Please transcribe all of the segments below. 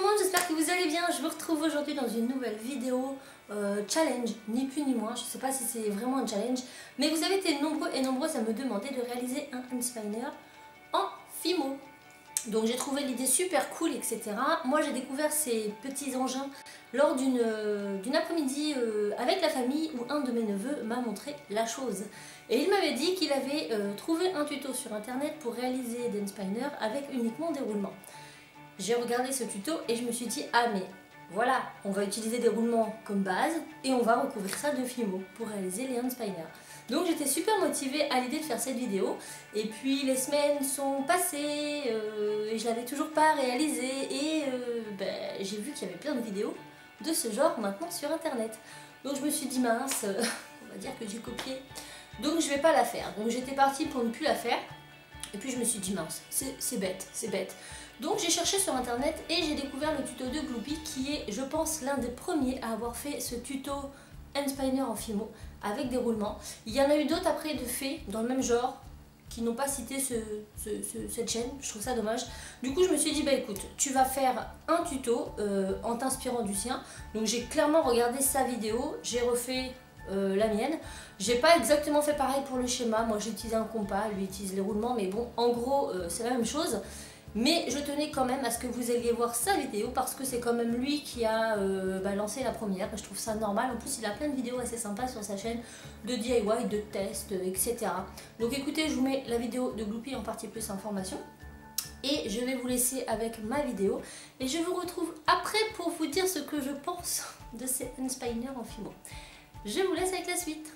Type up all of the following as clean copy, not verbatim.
monde, j'espère que vous allez bien. Je vous retrouve aujourd'hui dans une nouvelle vidéo challenge, ni plus ni moins. Je ne sais pas si c'est vraiment un challenge, mais vous avez été nombreux et nombreuses à me demander de réaliser un handspinner en Fimo. Donc j'ai trouvé l'idée super cool, etc. Moi j'ai découvert ces petits engins lors d'une après-midi avec la famille où un de mes neveux m'a montré la chose. Et il m'avait dit qu'il avait trouvé un tuto sur internet pour réaliser des handspinners avec uniquement des roulements. J'ai regardé ce tuto et je me suis dit, ah mais voilà, on va utiliser des roulements comme base et on va recouvrir ça de Fimo pour réaliser les handspinners. Donc j'étais super motivée à l'idée de faire cette vidéo et puis les semaines sont passées et je l'avais toujours pas réalisé et j'ai vu qu'il y avait plein de vidéos de ce genre maintenant sur internet. Donc je me suis dit mince, on va dire que j'ai copié, donc je vais pas la faire. Donc j'étais partie pour ne plus la faire et puis je me suis dit mince, c'est bête, c'est bête. Donc j'ai cherché sur internet et j'ai découvert le tuto de Gloopy qui est, je pense, l'un des premiers à avoir fait ce tuto handspinner en Fimo avec des roulements. Il y en a eu d'autres après de faits dans le même genre qui n'ont pas cité cette chaîne, je trouve ça dommage. Du coup je me suis dit bah écoute, tu vas faire un tuto en t'inspirant du sien. Donc j'ai clairement regardé sa vidéo, j'ai refait la mienne. J'ai pas exactement fait pareil pour le schéma, moi j'ai utilisé un compas, lui utilise les roulements, mais bon en gros c'est la même chose. Mais je tenais quand même à ce que vous alliez voir sa vidéo parce que c'est quand même lui qui a lancé la première. Je trouve ça normal. En plus, il a plein de vidéos assez sympas sur sa chaîne de DIY, de tests, etc. Donc écoutez, je vous mets la vidéo de Gloopy en partie plus information. Et je vais vous laisser avec ma vidéo. Et je vous retrouve après pour vous dire ce que je pense de ces handspinners en Fimo. Je vous laisse avec la suite.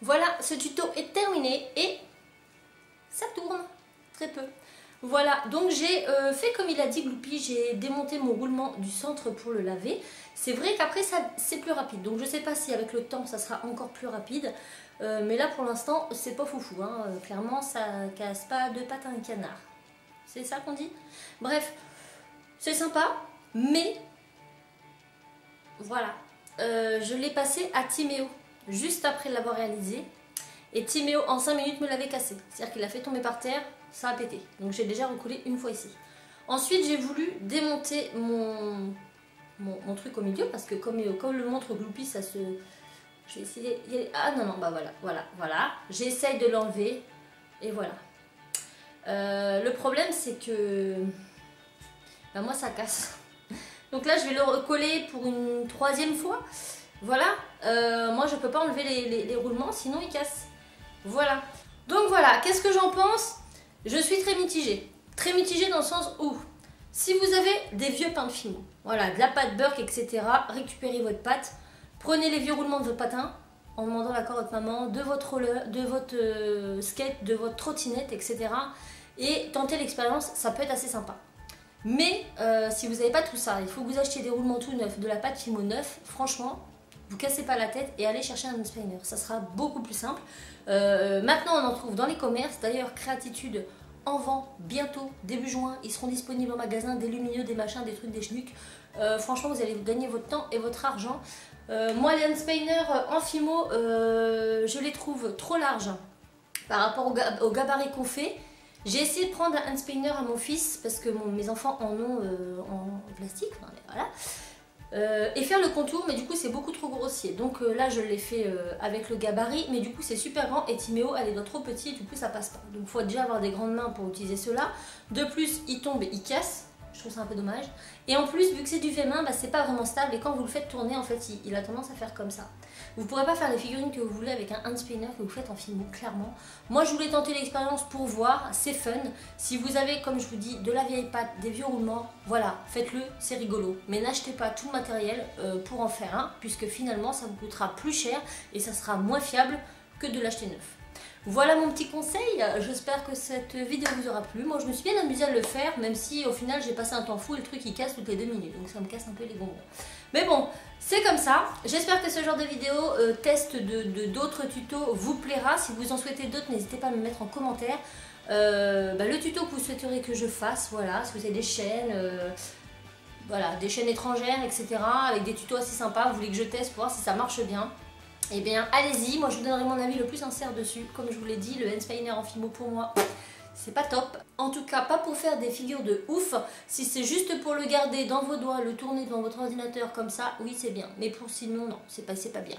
Voilà, ce tuto est terminé et ça tourne très peu. Voilà, donc j'ai fait comme il a dit Gloopy, j'ai démonté mon roulement du centre pour le laver. C'est vrai qu'après c'est plus rapide, donc je sais pas si avec le temps ça sera encore plus rapide. Mais là pour l'instant c'est pas foufou, hein. Clairement ça casse pas deux pattes à un canard. C'est ça qu'on dit? Bref, c'est sympa, mais voilà. Je l'ai passé à Timéo, juste après l'avoir réalisé. Et Timéo en 5 minutes me l'avait cassé. C'est-à-dire qu'il a fait tomber par terre, ça a pété. Donc j'ai déjà recoulé une fois ici. Ensuite j'ai voulu démonter mon truc au milieu parce que comme le montre Gloopy, ça se... Je vais essayer... Ah non, non, bah voilà. J'essaye de l'enlever et voilà. Le problème c'est que... Bah, moi ça casse. Donc là je vais le recoller pour une 3e fois. Voilà. Moi je peux pas enlever les roulements sinon ils cassent. Voilà. Donc voilà, qu'est-ce que j'en pense? Je suis très mitigée. Très mitigée dans le sens où, si vous avez des vieux pains de Fimo, voilà, de la pâte Burke, etc., récupérez votre pâte, prenez les vieux roulements de votre patin, en demandant l'accord à votre maman, de votre roller, de votre skate, de votre trottinette, etc. Et tentez l'expérience, ça peut être assez sympa. Mais si vous n'avez pas tout ça, il faut que vous achetiez des roulements tout neufs, de la pâte Fimo neuf, franchement, vous cassez pas la tête et allez chercher un unspinner, ça sera beaucoup plus simple. Maintenant on en trouve dans les commerces, d'ailleurs Créatitude en vend bientôt, début juin, ils seront disponibles en magasin, des lumineux, des machins, des trucs, des schnucks. Franchement vous allez gagner votre temps et votre argent. Moi les unspinner en Fimo, je les trouve trop larges par rapport au gabarit qu'on fait. J'ai essayé de prendre un unspinner à mon fils parce que mes enfants en ont en plastique, voilà. Et faire le contour, mais du coup c'est beaucoup trop grossier. Donc là je l'ai fait avec le gabarit, mais du coup c'est super grand et Timéo elle est trop petit et du coup ça passe pas. Donc il faut déjà avoir des grandes mains pour utiliser cela. De plus il tombe et il casse, je trouve ça un peu dommage. Et en plus vu que c'est du fait main, bah, c'est pas vraiment stable et quand vous le faites tourner en fait il a tendance à faire comme ça. Vous pourrez pas faire les figurines que vous voulez avec un handspinner que vous faites en Fimo, clairement. Moi je voulais tenter l'expérience pour voir, c'est fun. Si vous avez, comme je vous dis, de la vieille pâte, des vieux roulements, voilà, faites-le, c'est rigolo. Mais n'achetez pas tout le matériel pour en faire un, puisque finalement ça vous coûtera plus cher et ça sera moins fiable que de l'acheter neuf. Voilà mon petit conseil, j'espère que cette vidéo vous aura plu. Moi je me suis bien amusée à le faire, même si au final j'ai passé un temps fou et le truc il casse toutes les 2 minutes, donc ça me casse un peu les bonbons. Mais bon, c'est comme ça, j'espère que ce genre de vidéo test d'autres tutos vous plaira. Si vous en souhaitez d'autres, n'hésitez pas à me mettre en commentaire le tuto que vous souhaiteriez que je fasse, voilà, si vous avez des chaînes, voilà, des chaînes étrangères, etc., avec des tutos assez sympas, vous voulez que je teste pour voir si ça marche bien. Eh bien allez-y, moi je vous donnerai mon avis le plus sincère dessus. Comme je vous l'ai dit, le handspinner en Fimo pour moi c'est pas top. En tout cas pas pour faire des figures de ouf. Si c'est juste pour le garder dans vos doigts, le tourner devant votre ordinateur comme ça, oui c'est bien. Mais pour sinon non, c'est pas bien.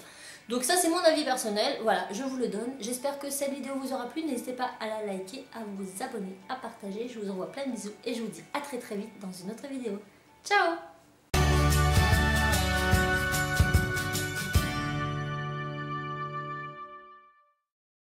Donc ça c'est mon avis personnel, voilà, je vous le donne. J'espère que cette vidéo vous aura plu. N'hésitez pas à la liker, à vous abonner, à partager. Je vous envoie plein de bisous et je vous dis à très vite dans une autre vidéo. Ciao!